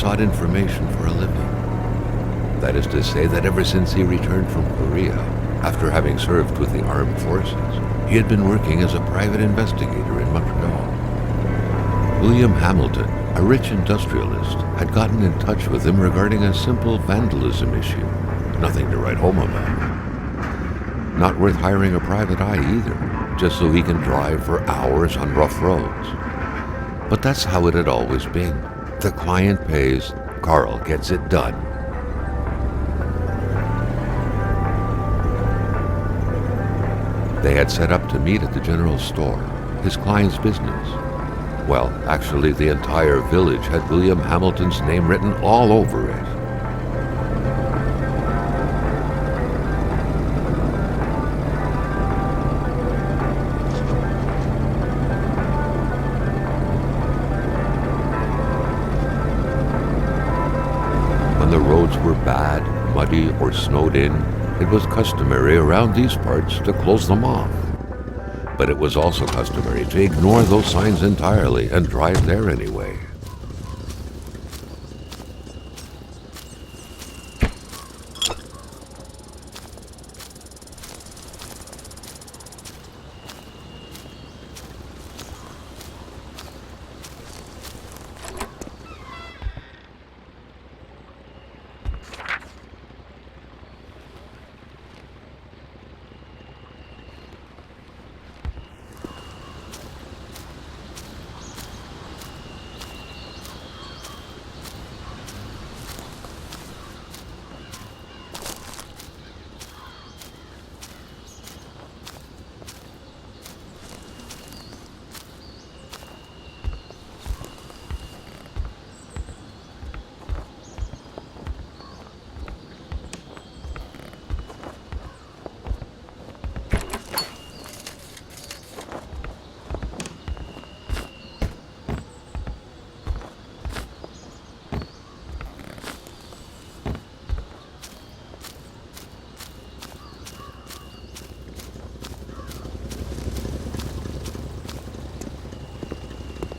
sought information for a living. That is to say that ever since he returned from Korea, after having served with the armed forces, he had been working as a private investigator in Montreal. William Hamilton, a rich industrialist, had gotten in touch with him regarding a simple vandalism issue. Nothing to write home about. Not worth hiring a private eye either, just so he can drive for hours on rough roads. But that's how it had always been. The client pays, Carl gets it done. They had set up to meet at the general store, his client's business. Well, actually, the entire village had William Hamilton's name written all over it. When the roads were bad, muddy, or snowed in, it was customary around these parts to close them off. But it was also customary to ignore those signs entirely and drive there anyway.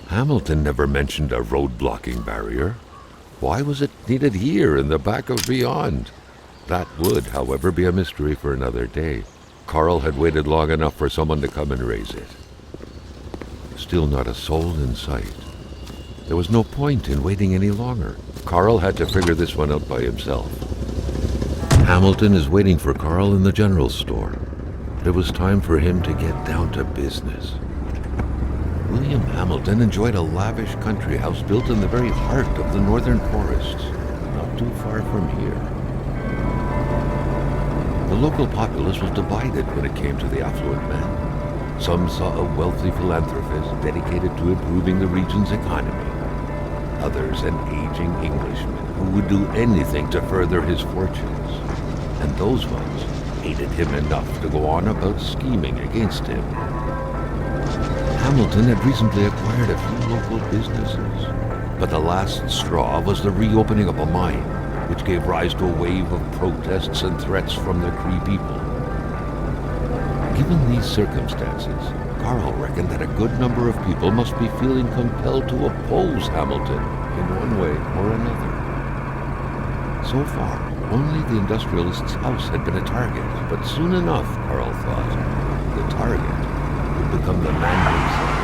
Hamilton never mentioned a road-blocking barrier. Why was it needed here in the back of Beyond? That would, however, be a mystery for another day. Carl had waited long enough for someone to come and raise it. Still not a soul in sight. There was no point in waiting any longer. Carl had to figure this one out by himself. Hamilton is waiting for Carl in the general store. It was time for him to get down to business. William Hamilton enjoyed a lavish country house built in the very heart of the northern forests, not too far from here. The local populace was divided when it came to the affluent man. Some saw a wealthy philanthropist dedicated to improving the region's economy. Others an aging Englishman who would do anything to further his fortunes. And those ones hated him enough to go on about scheming against him. Hamilton had recently acquired a few local businesses, but the last straw was the reopening of a mine, which gave rise to a wave of protests and threats from the Cree people. Given these circumstances, Carl reckoned that a good number of people must be feeling compelled to oppose Hamilton in one way or another. So far, only the industrialist's house had been a target, but soon enough, Carl thought, the target would become the man himself.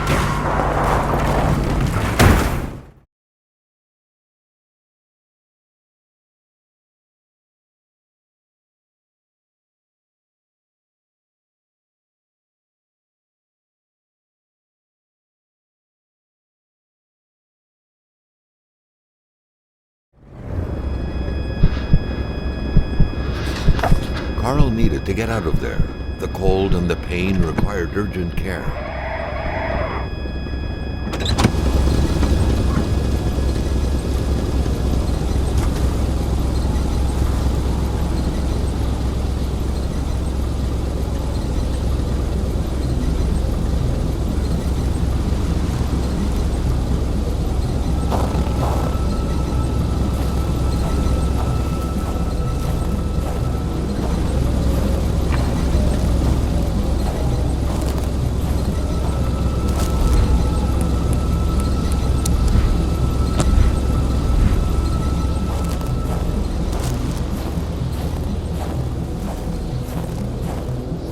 Carl needed to get out of there. The cold and the pain required urgent care.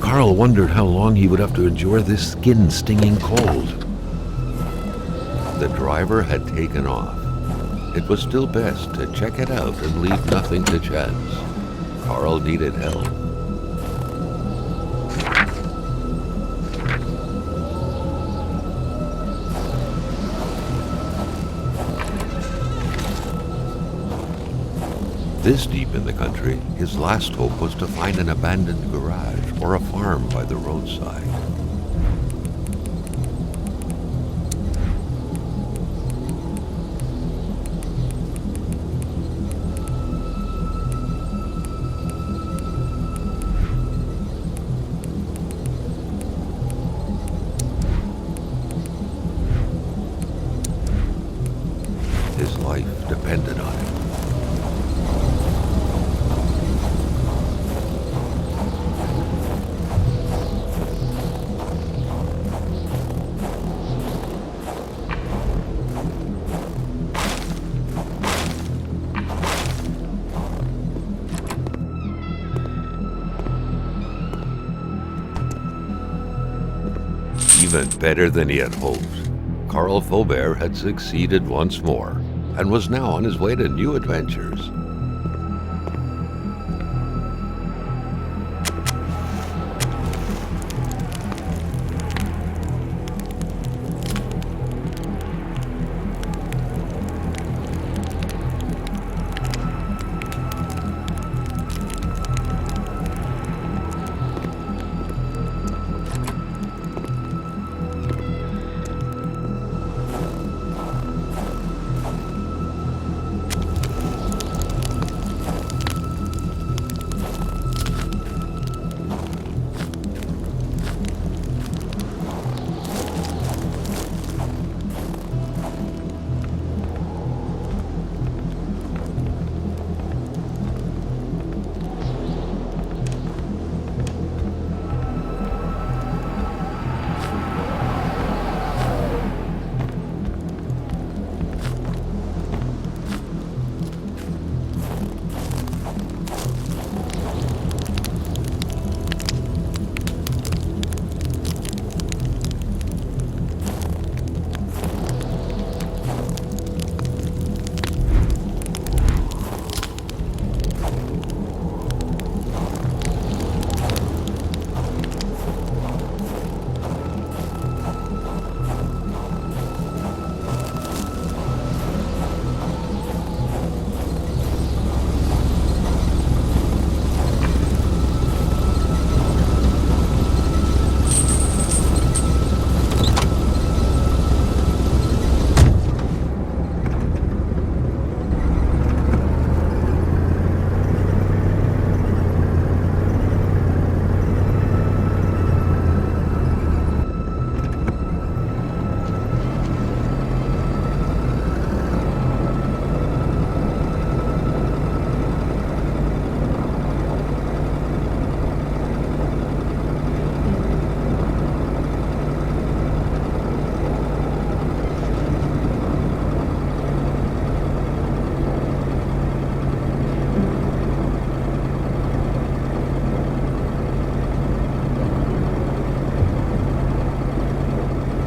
Carl wondered how long he would have to endure this skin-stinging cold. The driver had taken off. It was still best to check it out and leave nothing to chance. Carl needed help. This deep in the country, his last hope was to find an abandoned garage or a farm by the roadside. His life depended on it. Even better than he had hoped. Carl Faubert had succeeded once more, and was now on his way to new adventures.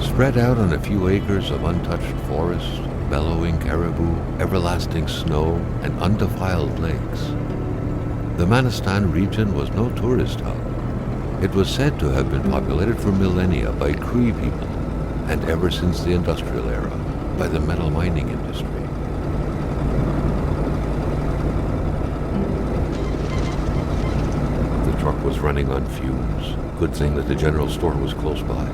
Spread out on a few acres of untouched forest, bellowing caribou, everlasting snow, and undefiled lakes, the Manistan region was no tourist hub. It was said to have been populated for millennia by Cree people, and ever since the industrial era, by the metal mining industry. The truck was running on fumes. Good thing that the general store was close by.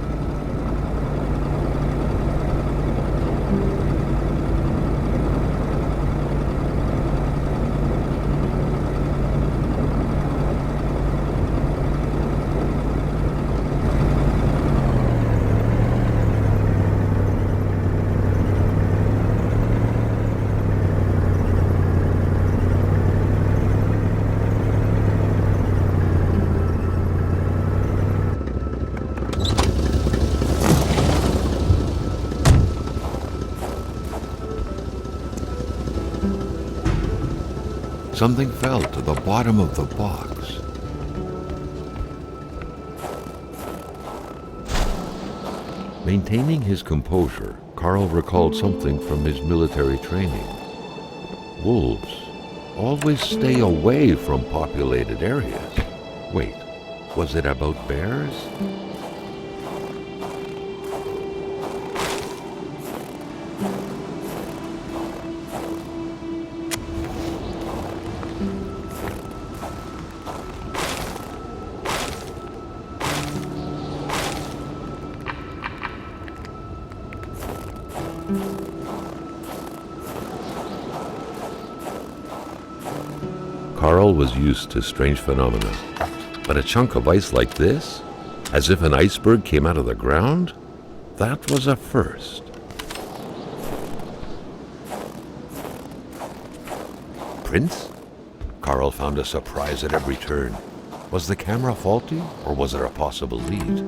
Something fell to the bottom of the box. Maintaining his composure, Carl recalled something from his military training. Wolves always stay away from populated areas. Wait, was it about bears? Carl was used to strange phenomena, but a chunk of ice like this, as if an iceberg came out of the ground, that was a first. Prince? Carl found a surprise at every turn. Was the camera faulty, or was it a possible lead?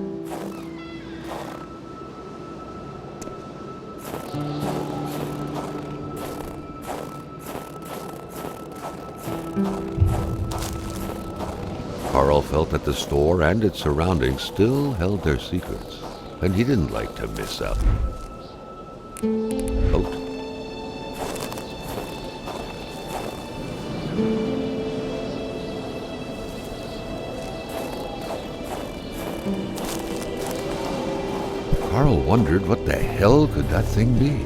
Carl felt that the store and its surroundings still held their secrets, and he didn't like to miss out. Out. Carl wondered what the hell could that thing be.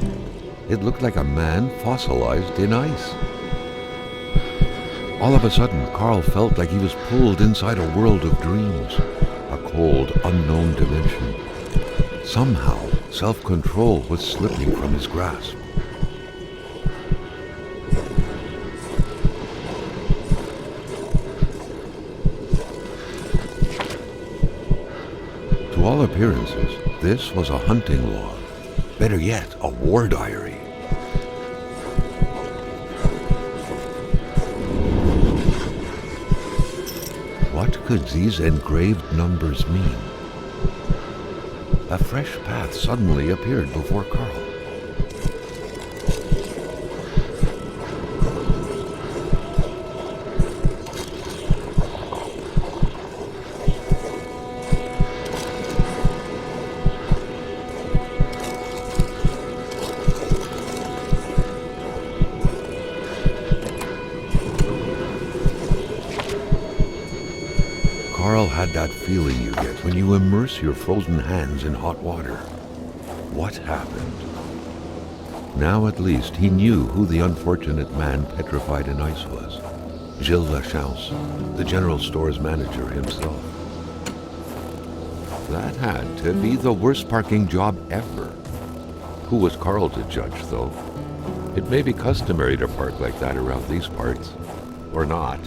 It looked like a man fossilized in ice. All of a sudden, Carl felt like he was pulled inside a world of dreams, a cold, unknown dimension. Somehow, self-control was slipping from his grasp. To all appearances, this was a hunting log. Better yet, a war diary. What could these engraved numbers mean? A fresh path suddenly appeared before Carl. Carl had that feeling you get when you immerse your frozen hands in hot water. What happened? Now at least he knew who the unfortunate man petrified in ice was. Gilles Lachance, the general store's manager himself. That had to be the worst parking job ever. Who was Carl to judge, though? It may be customary to park like that around these parts. Or not.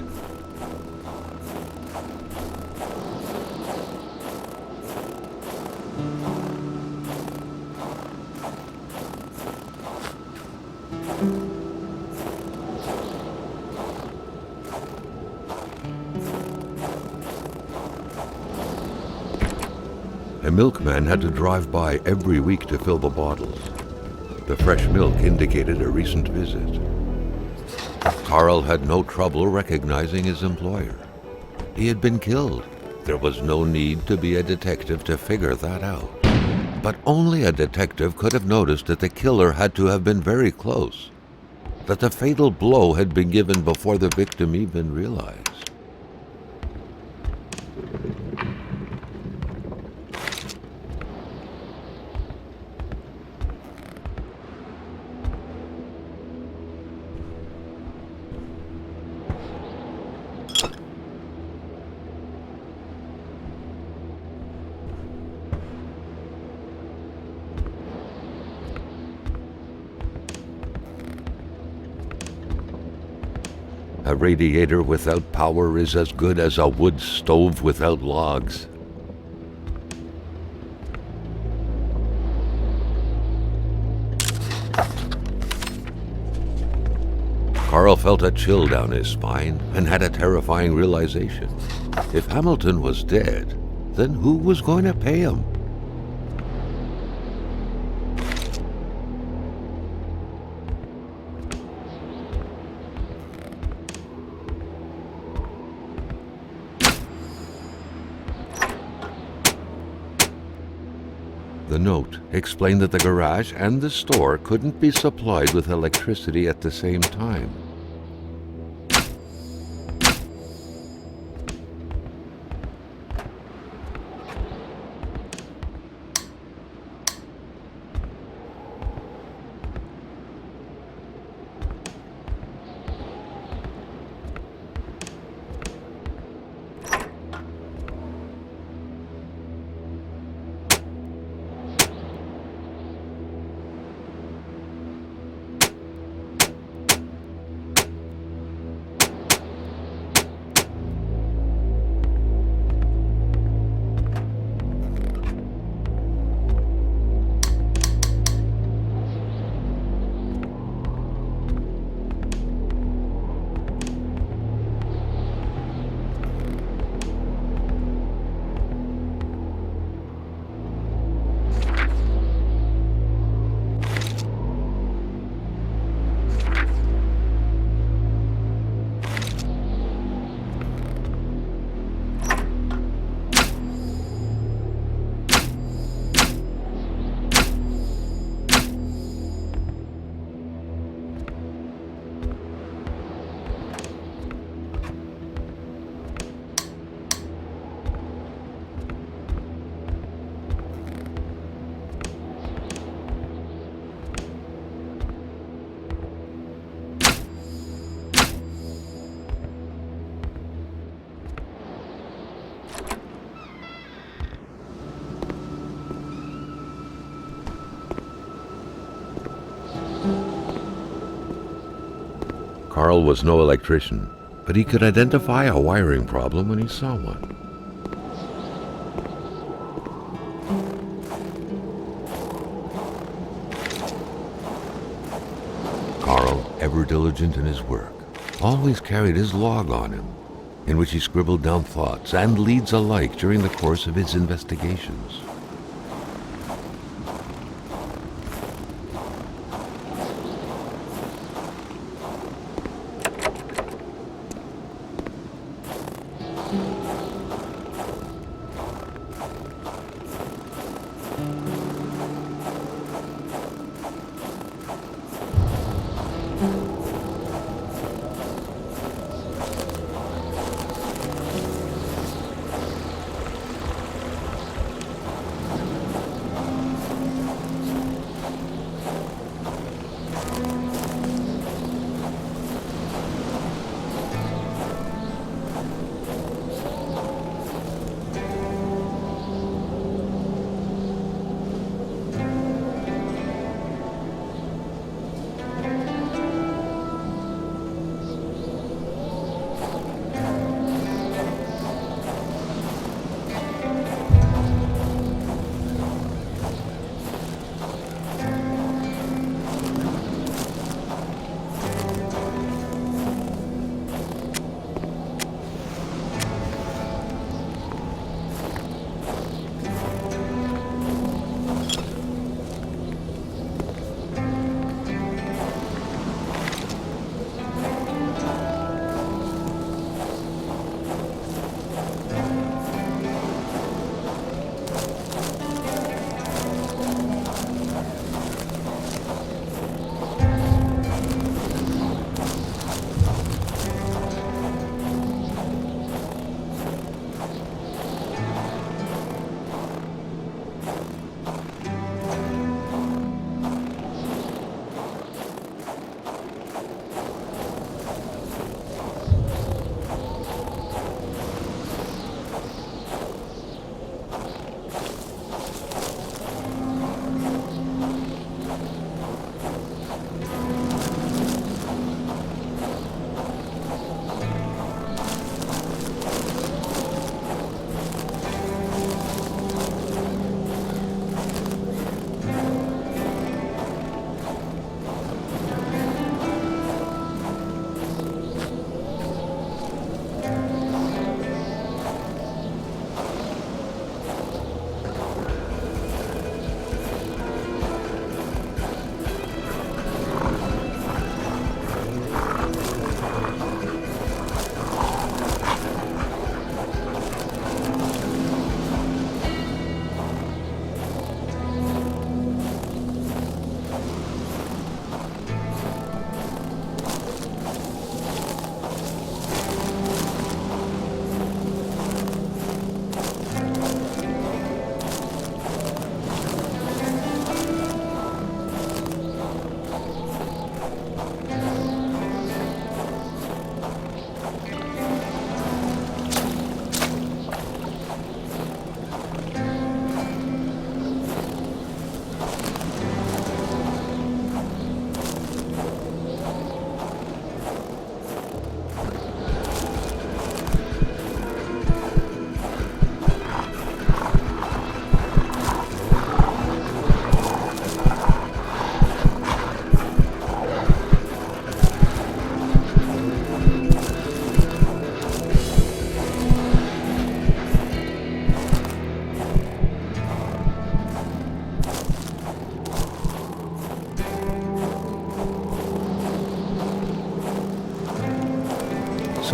A milkman had to drive by every week to fill the bottles. The fresh milk indicated a recent visit. Carl had no trouble recognizing his employer. He had been killed. There was no need to be a detective to figure that out. But only a detective could have noticed that the killer had to have been very close, that the fatal blow had been given before the victim even realized. A radiator without power is as good as a wood stove without logs. Carl felt a chill down his spine and had a terrifying realization. If Hamilton was dead, then who was going to pay him? The note explained that the garage and the store couldn't be supplied with electricity at the same time. Carl was no electrician, but he could identify a wiring problem when he saw one. Carl, ever diligent in his work, always carried his log on him, in which he scribbled down thoughts and leads alike during the course of his investigations.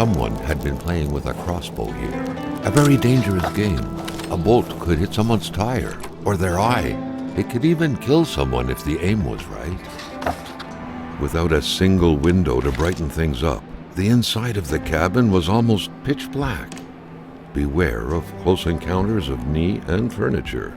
someone had been playing with a crossbow here. A very dangerous game. A bolt could hit someone's tire or their eye. It could even kill someone if the aim was right. Without a single window to brighten things up, the inside of the cabin was almost pitch black. Beware of close encounters of knee and furniture.